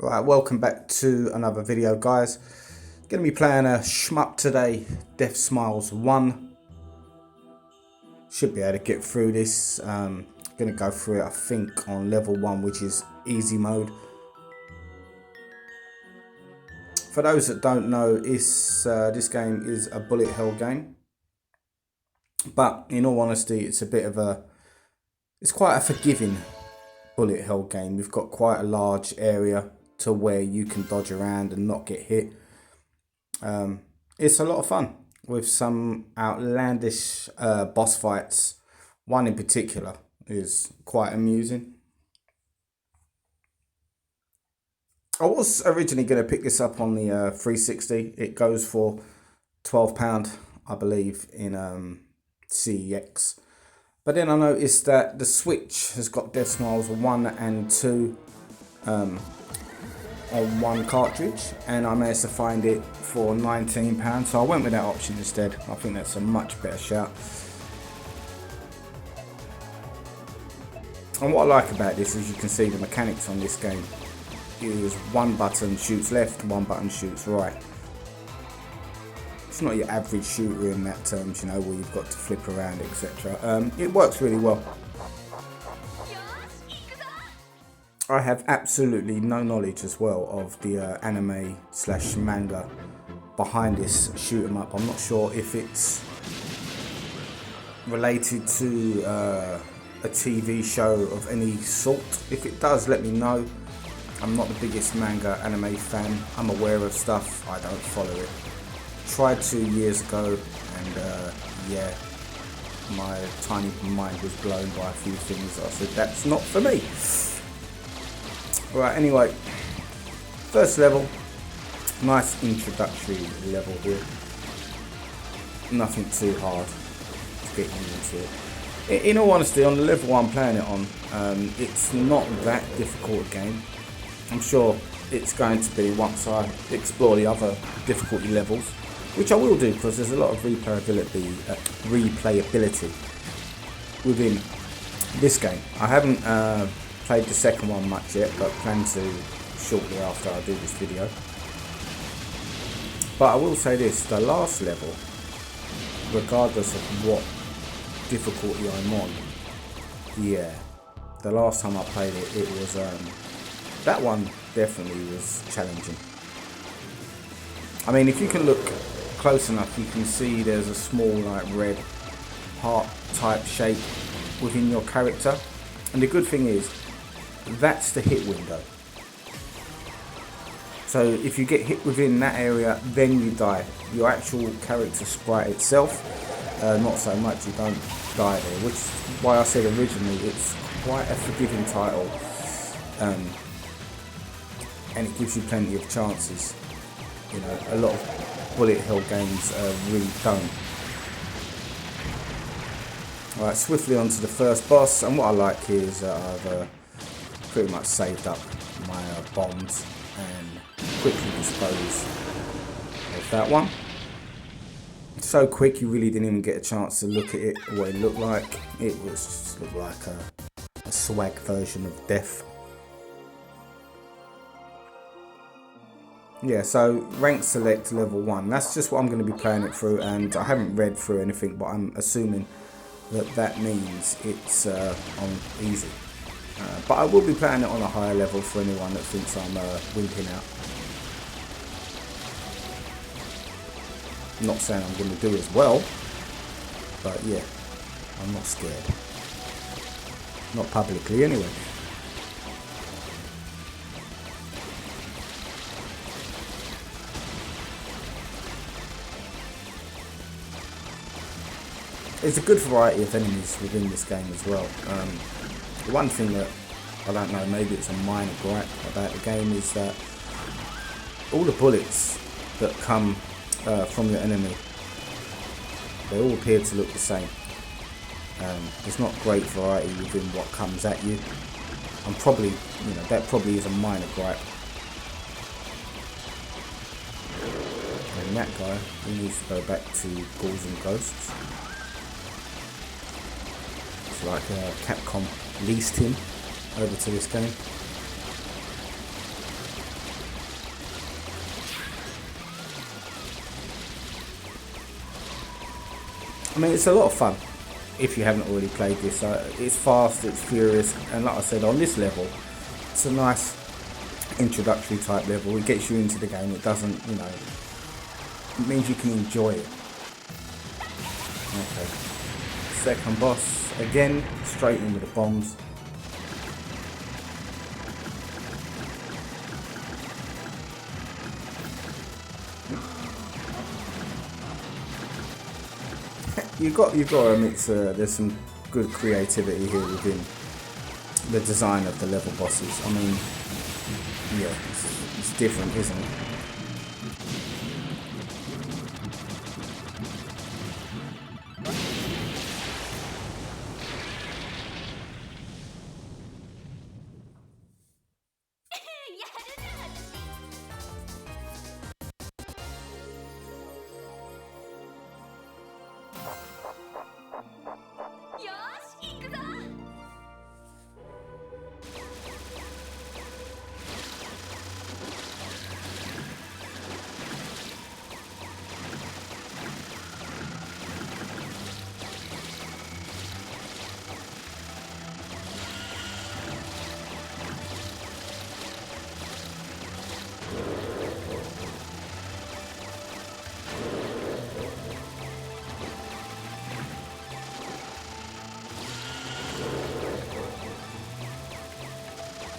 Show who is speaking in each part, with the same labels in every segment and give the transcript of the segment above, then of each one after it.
Speaker 1: Right, welcome back to another video, guys. Gonna be playing a shmup today, Death Smiles 1. Should be able to get through this. Gonna go through it, I think, on level 1, which is easy mode. For those that don't know, this game is a bullet hell game. But in all honesty, it's quite a forgiving bullet hell game. We've got quite a large area to where you can dodge around and not get hit. It's a lot of fun with some outlandish boss fights. One in particular is quite amusing. I was originally going to pick this up on the 360. It goes for £12, I believe, in CEX. But then I noticed that the Switch has got Death Smiles 1 and 2 on one cartridge, and I managed to find it for £19, so I went with that option instead. I think that's a much better shout. And what I like about this is you can see the mechanics on this game is one button shoots left, one button shoots right. It's not your average shooter in that terms, you know, where you've got to flip around, etc. It works really well. I have absolutely no knowledge as well of the anime / manga behind this shoot 'em up. I'm not sure if it's related to a TV show of any sort. If it does, let me know. I'm not the biggest manga anime fan. I'm aware of stuff, I don't follow it. Tried 2 years ago, and yeah, my tiny mind was blown by a few things. I said, that's not for me. Right, anyway, first level, nice introductory level here. Nothing too hard to get into it. In all honesty, on the level I'm playing it on, it's not that difficult a game. I'm sure it's going to be once I explore the other difficulty levels, which I will do because there's a lot of replayability within this game. I haven't played the second one much yet, but plan to shortly after I do this video. But I will say this, the last level, regardless of what difficulty I'm on, yeah, the last time I played it, it was that one definitely was challenging. I mean, if you can look close enough, you can see there's a small like red heart type shape within your character, and the good thing is that's the hit window. So if you get hit within that area, then you die. Your actual character sprite itself, not so much, you don't die there, which is why I said originally it's quite a forgiving title, and it gives you plenty of chances. You know, a lot of bullet hell games really don't. Alright, swiftly on to the first boss, and what I like here is that I've pretty much saved up my bombs and quickly dispose of that one. It's so quick you really didn't even get a chance to look at it, what it looked like. It was just looked like a swag version of death. Yeah, so rank select level 1, that's just what I'm going to be playing it through, and I haven't read through anything, but I'm assuming that means it's on easy. But I will be playing it on a higher level for anyone that thinks I'm wimping out. I'm not saying I'm going to do as well, but yeah, I'm not scared. Not publicly anyway. There's a good variety of enemies within this game as well. The one thing that, I don't know, maybe it's a minor gripe about the game is that all the bullets that come from your enemy, they all appear to look the same. There's not great variety within what comes at you. I'm probably, you know, that probably is a minor gripe. And that guy, he needs to go back to Ghouls and Ghosts. It's like Capcom leased him over to this game. I mean, it's a lot of fun if you haven't already played this. It's fast, it's furious, and like I said, on this level, it's a nice introductory type level. It gets you into the game. It doesn't, you know, it means you can enjoy it. Okay. Second boss, again, straight in with the bombs. You've got to admit, there's some good creativity here within the design of the level bosses. I mean, yeah, it's different, isn't it?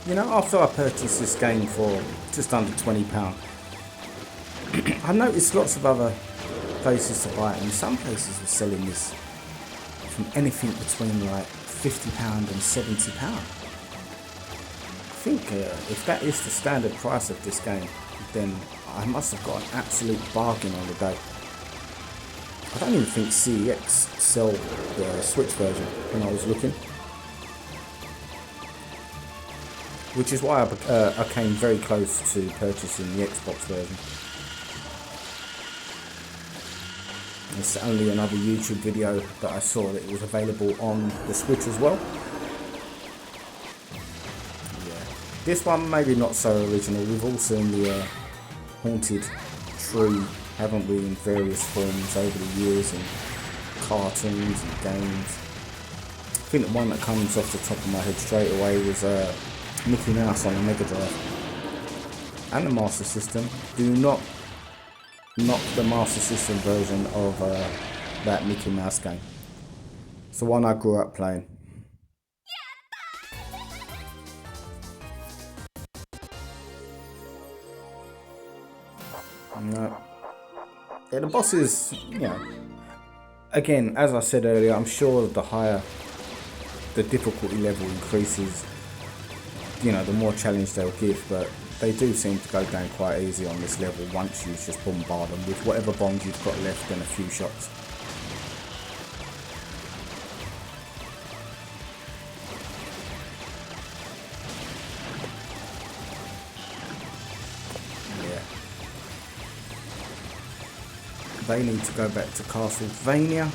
Speaker 1: You know, after I purchased this game for just under £20, I noticed lots of other places to buy it, and some places were selling this from anything between like £50 and £70. I think if that is the standard price of this game, then I must have got an absolute bargain on the day. I don't even think CEX sell the Switch version when I was looking. Which is why I came very close to purchasing the Xbox version. It's only another YouTube video that I saw that it was available on the Switch as well. Yeah. This one maybe not so original. We've all seen the haunted tree, haven't we, in various forms over the years, in cartoons and games. I think the one that comes off the top of my head straight away was Mickey Mouse on the Mega Drive and the Master System. Do not knock the Master System version of that Mickey Mouse game. It's the one I grew up playing. No. Yeah, the bosses, you know, again, as I said earlier, I'm sure the higher the difficulty level increases, you know, the more challenge they'll give, but they do seem to go down quite easy on this level once you just bombard them with whatever bombs you've got left and a few shots. Yeah. They need to go back to Castlevania.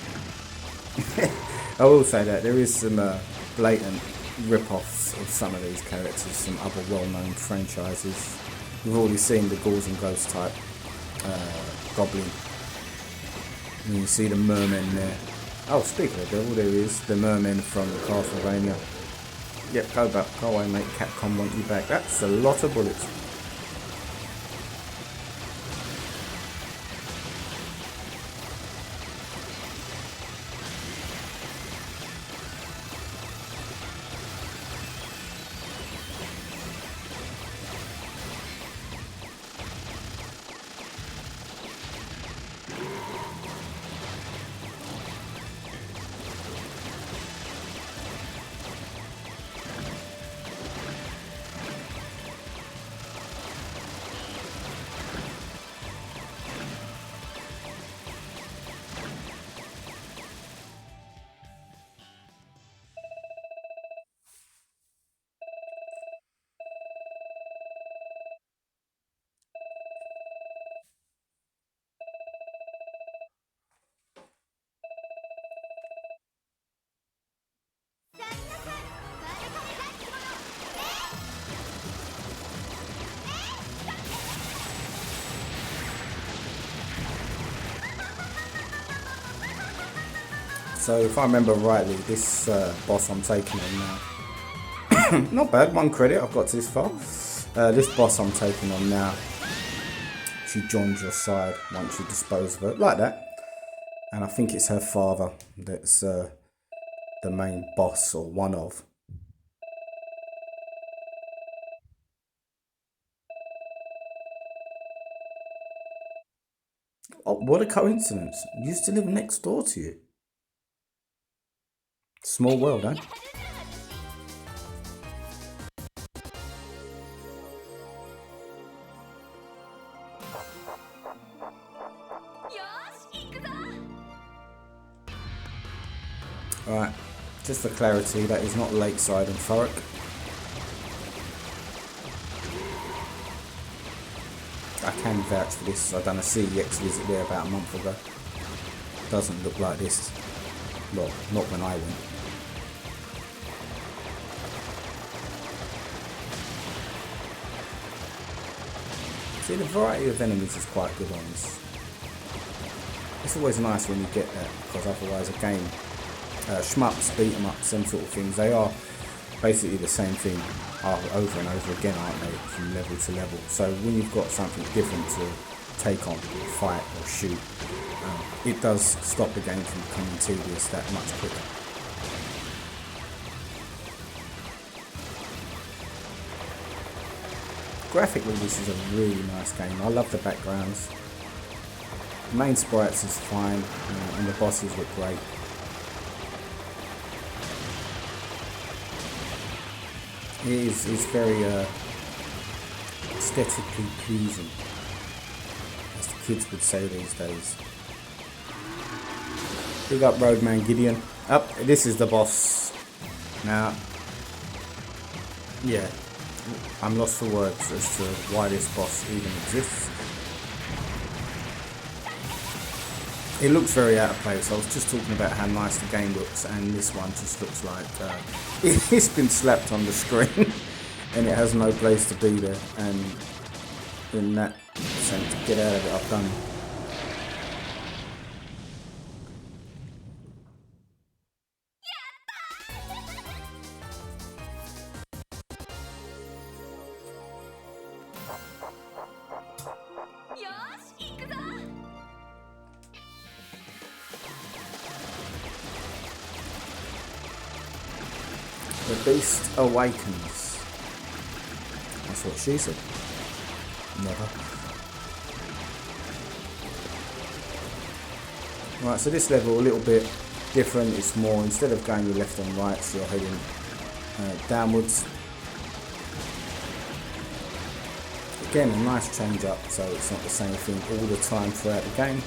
Speaker 1: I will say that there is some blatant rip-offs of some of these characters, some other well-known franchises. We've already seen the Ghouls and Ghosts type goblin. And you see the merman there. Oh, speaking of devil, there is the merman from Castlevania. Yep, go back, go away mate, Capcom want you back. That's a lot of bullets. So if I remember rightly, this boss I'm taking on now, not bad, 1 credit, I've got to this far. This boss I'm taking on now, she joins your side once you dispose of her, like that. And I think it's her father that's the main boss, or one of. Oh, what a coincidence. I used to live next door to you. Small world, eh? Alright, just for clarity, that is not Lakeside and Thurrock. I can vouch for this. I've done a CEX visit there about a month ago. Doesn't look like this. Well, not when I went. See, the variety of enemies is quite good on this. It's always nice when you get that, because otherwise a game, shmups, beat 'em ups, them sort of things, they are basically the same thing over and over again, aren't they, from level to level. So when you've got something different to take on, fight or shoot, it does stop the game from becoming tedious that much quicker. Graphically, this is a really nice game. I love the backgrounds. The main sprites is fine, and the bosses look great. It's very aesthetically pleasing, as the kids would say these days. Big up Roadman Gideon. This is the boss. Now, yeah, I'm lost for words as to why this boss even exists. It looks very out of place. I was just talking about how nice the game looks, and this one just looks like it's been slapped on the screen and it has no place to be there, and in that sense, get out of it, I've done. The Beast Awakens. That's what she said. Never. Right, so this level a little bit different. It's more, instead of going left and right, so you're heading downwards. Again, a nice change up, so it's not the same thing all the time throughout the game.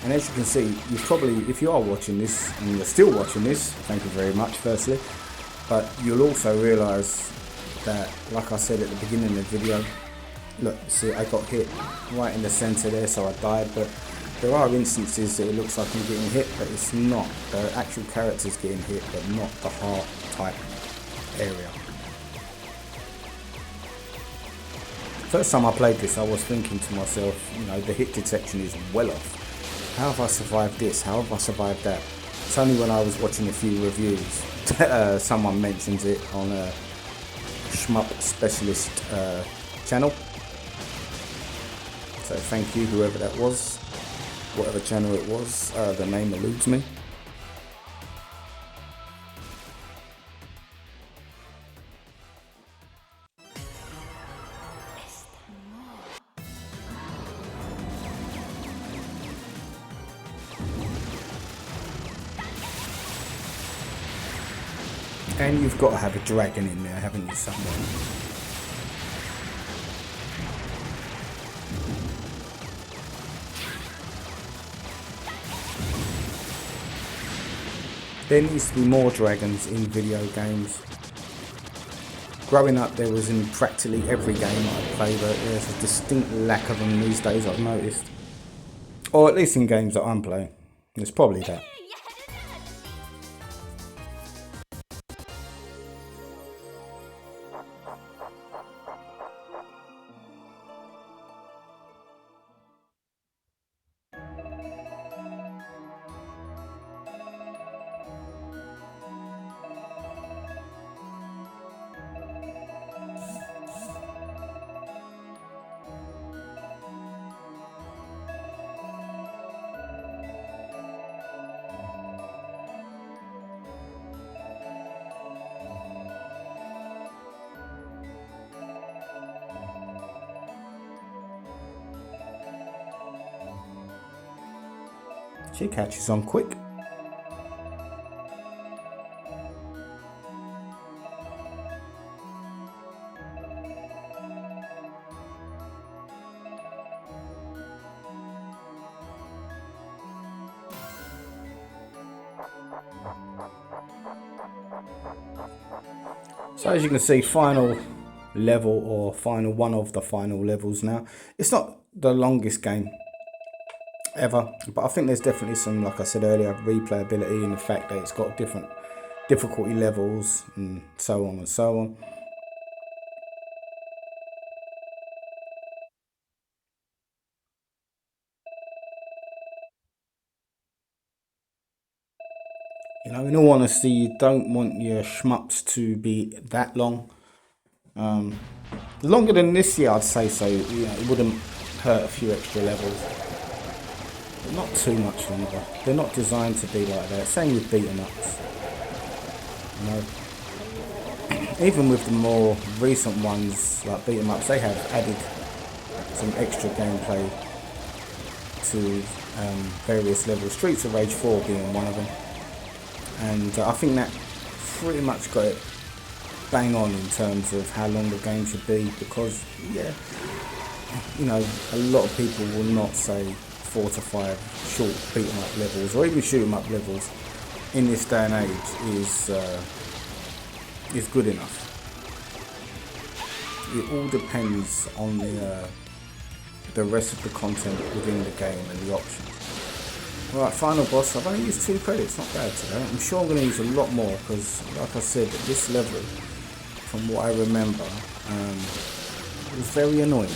Speaker 1: And as you can see, you've probably, if you are watching this, and you're still watching this, thank you very much firstly, but you'll also realise that, like I said at the beginning of the video, look, see, I got hit right in the centre there, so I died, but there are instances that it looks like I'm getting hit, but it's not. The actual character's getting hit, but not the heart type area. First time I played this, I was thinking to myself, you know, the hit detection is well off. How have I survived this? How have I survived that? It's only when I was watching a few reviews that someone mentions it on a shmup specialist channel. So thank you, whoever that was, whatever channel it was, the name eludes me. And you've got to have a dragon in there, haven't you, somewhere? There needs to be more dragons in video games. Growing up, there was in practically every game I played, but there's a distinct lack of them these days, I've noticed. Or at least in games that I'm playing. There's probably that. She catches on quick. So as you can see, final level, or final one of the final levels now. It's not the longest game ever, but I think there's definitely some, like I said earlier, replayability in the fact that it's got different difficulty levels and so on and so on. You know, in all honesty, you don't want your shmups to be that long. Longer than this year, I'd say so. You know, it wouldn't hurt a few extra levels. But not too much longer. They're not designed to be like that. Same with beat-em ups. You know, even with the more recent ones like beat-em ups, they have added some extra gameplay to various levels. Streets of Rage 4 being one of them. And I think that pretty much got it bang on in terms of how long the game should be, because, yeah, you know, a lot of people will not say 4 to 5 short beat 'em up levels, or even shoot 'em up levels in this day and age is good enough. It all depends on the rest of the content within the game and the options. Alright, final boss. I've only used 2 credits, not bad today. I'm sure I'm going to use a lot more because, like I said, at this level, from what I remember, it was very annoying.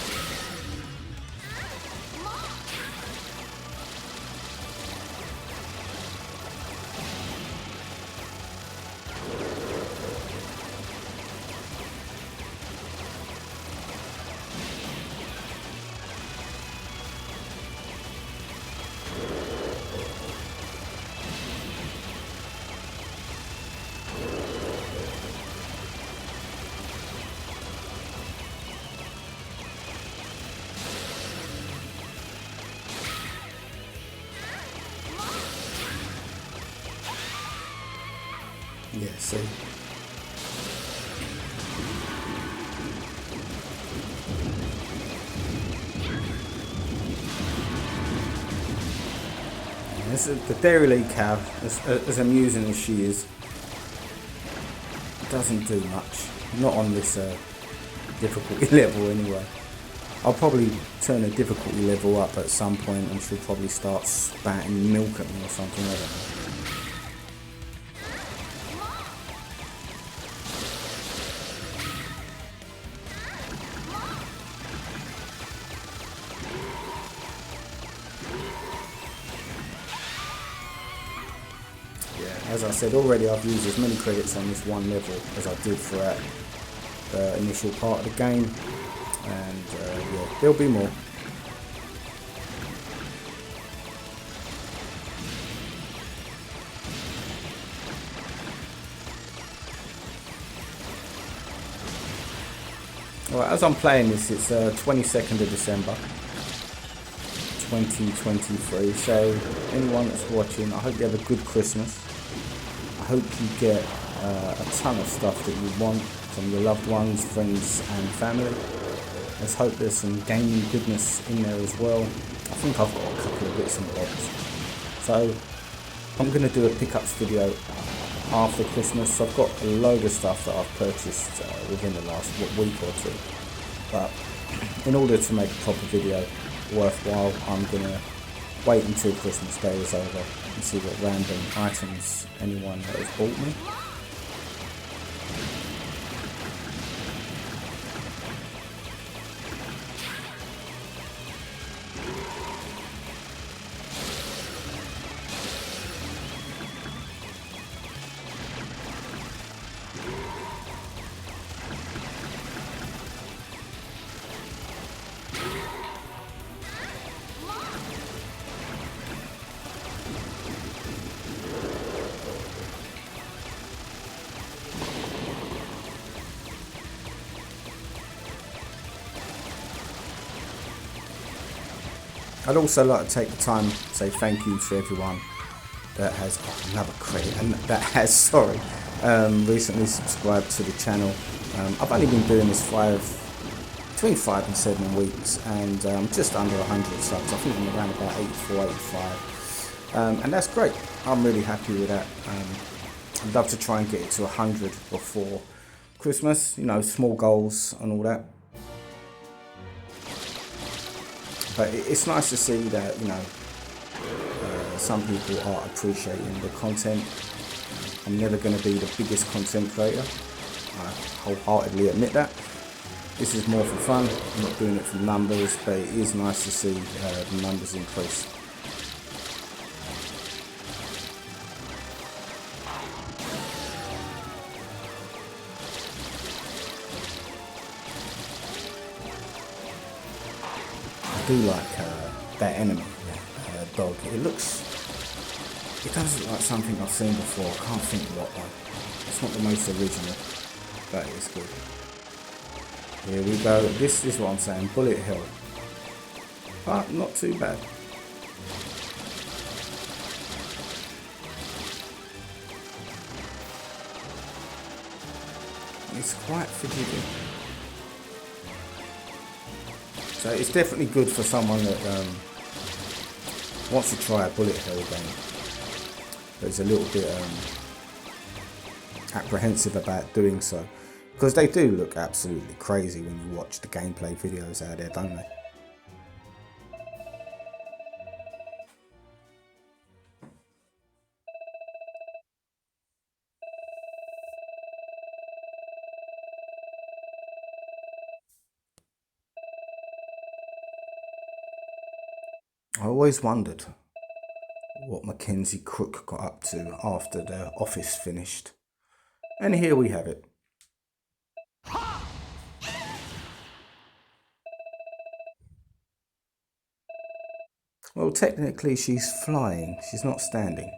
Speaker 1: Yeah, see. The Dairy League cow, as amusing as she is, doesn't do much. Not on this difficulty level anyway. I'll probably turn the difficulty level up at some point and she'll probably start spatting milk at me or something, I don't know. As I said already, I've used as many credits on this one level as I did throughout the initial part of the game, and yeah, there'll be more. Alright, as I'm playing this, it's 22nd of December 2023, so anyone that's watching, I hope you have a good Christmas. I hope you get a ton of stuff that you want from your loved ones, friends and family. Let's hope there's some gaming goodness in there as well. I think I've got a couple of bits and bobs. So I'm going to do a pickups video after Christmas. I've got a load of stuff that I've purchased within the last week or two. But in order to make a proper video worthwhile, I'm going to wait until Christmas Day is over and see what random items anyone has bought me. I'd also like to take the time to say thank you to everyone that has another credit and that has recently subscribed to the channel. I've only been doing this between 5 and 7 weeks, and just under 100 subs. I think I'm around about 84, 85, and that's great. I'm really happy with that. I'd love to try and get it to 100 before Christmas, you know, small goals and all that. But it's nice to see that, you know, some people are appreciating the content. I'm never going to be the biggest content creator. I wholeheartedly admit that. This is more for fun. I'm not doing it for numbers, but it is nice to see the numbers increase. I do like that enemy, dog. It does look like something I've seen before. I can't think what though. It's not the most original, but it's good. Here we go. This is what I'm saying. Bullet Hill, but not too bad. It's quite forgiving. So it's definitely good for someone that wants to try a Bullet Hell game, but is a little bit apprehensive about doing so, because they do look absolutely crazy when you watch the gameplay videos out there, don't they? I always wondered what Mackenzie Crook got up to after The Office finished. And here we have it. Well, technically she's flying, she's not standing.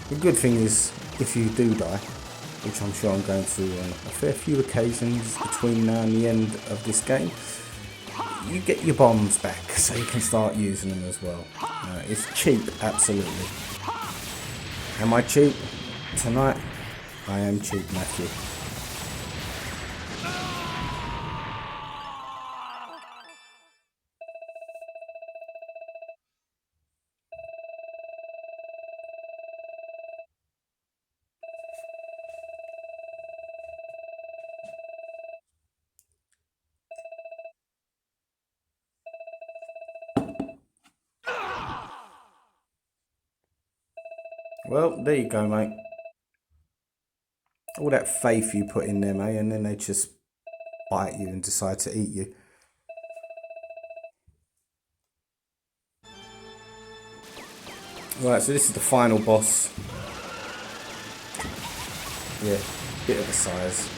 Speaker 1: The good thing is, if you do die, which I'm sure I'm going to on a fair few occasions between now and the end of this game, you get your bombs back, so you can start using them as well. It's cheap, absolutely. Am I cheap? Tonight, I am cheap, Matthew. Well, there you go, mate. All that faith you put in them, eh? And then they just bite you and decide to eat you. Right, so this is the final boss. Yeah, bit of a size.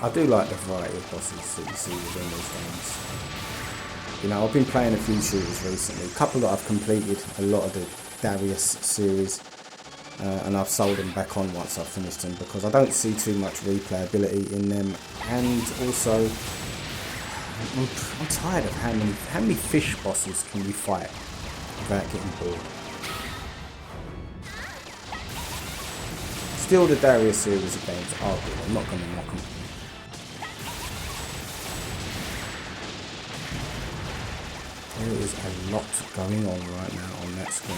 Speaker 1: I do like the variety of bosses that you see within those games. You know, I've been playing a few shooters recently. A couple that I've completed, a lot of the Darius series, and I've sold them back on once I've finished them, because I don't see too much replayability in them, and also I'm tired of how many fish bosses can you fight without getting bored. Still, the Darius series of games are good. I'm not going to knock them. There is a lot going on right now on that screen.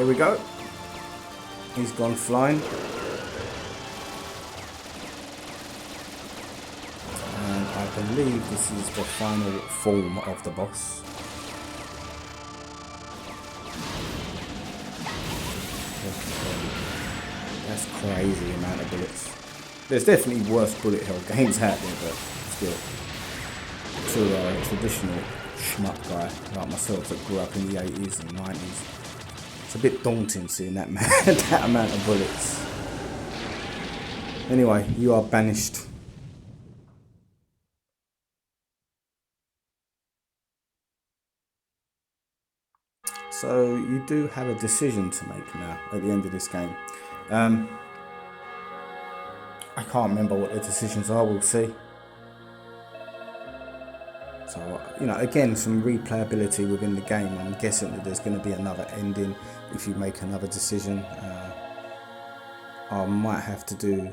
Speaker 1: There we go. He's gone flying. And I believe this is the final form of the boss. That's crazy amount of bullets. There's definitely worse bullet hell games out there, but still. To a traditional schmuck guy like myself that grew up in the 80s and 90s, it's a bit daunting seeing that that amount of bullets. Anyway, you are banished. So you do have a decision to make now at the end of this game. I can't remember what the decisions are, we'll see. So, you know, again, some replayability within the game. I'm guessing that there's going to be another ending if you make another decision. I might have to do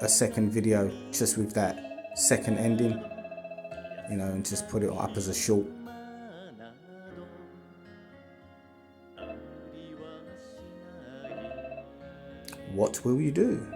Speaker 1: a second video just with that second ending, you know, and just put it up as a short. What will you do?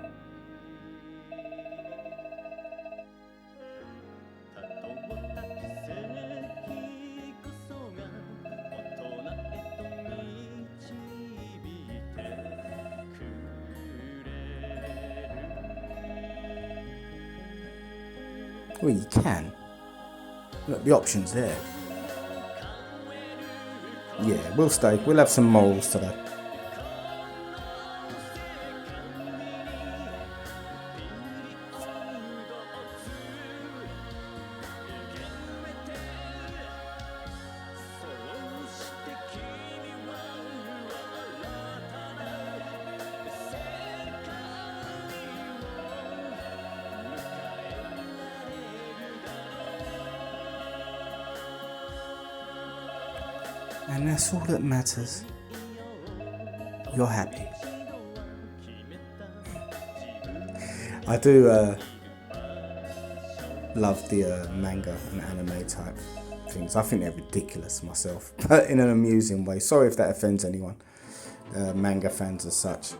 Speaker 1: Well, you can. Look, the option's there. Yeah, we'll stay. We'll have some morals today. And that's all that matters. You're happy. I do love the manga and anime type things. I think they're ridiculous myself, but in an amusing way. Sorry if that offends anyone, manga fans as such.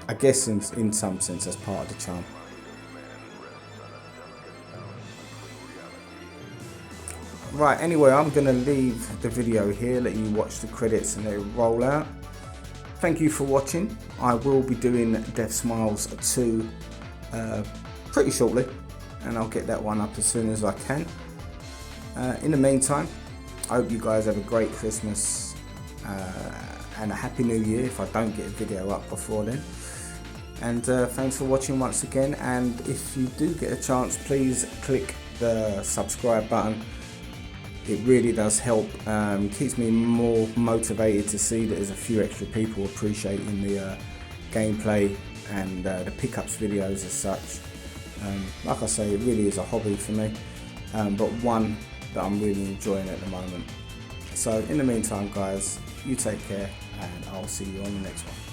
Speaker 1: I guess in some sense that's part of the charm. Right, anyway, I'm going to leave the video here, let you watch the credits and let it roll out. Thank you for watching. I will be doing Death Smiles 2 pretty shortly, and I'll get that one up as soon as I can. In the meantime, I hope you guys have a great Christmas and a Happy New Year if I don't get a video up before then. And thanks for watching once again, and if you do get a chance, please click the subscribe button. It really does help, keeps me more motivated to see that there's a few extra people appreciating the gameplay and the pickups videos as such. Like I say, it really is a hobby for me, but one that I'm really enjoying at the moment. So in the meantime guys, you take care and I'll see you on the next one.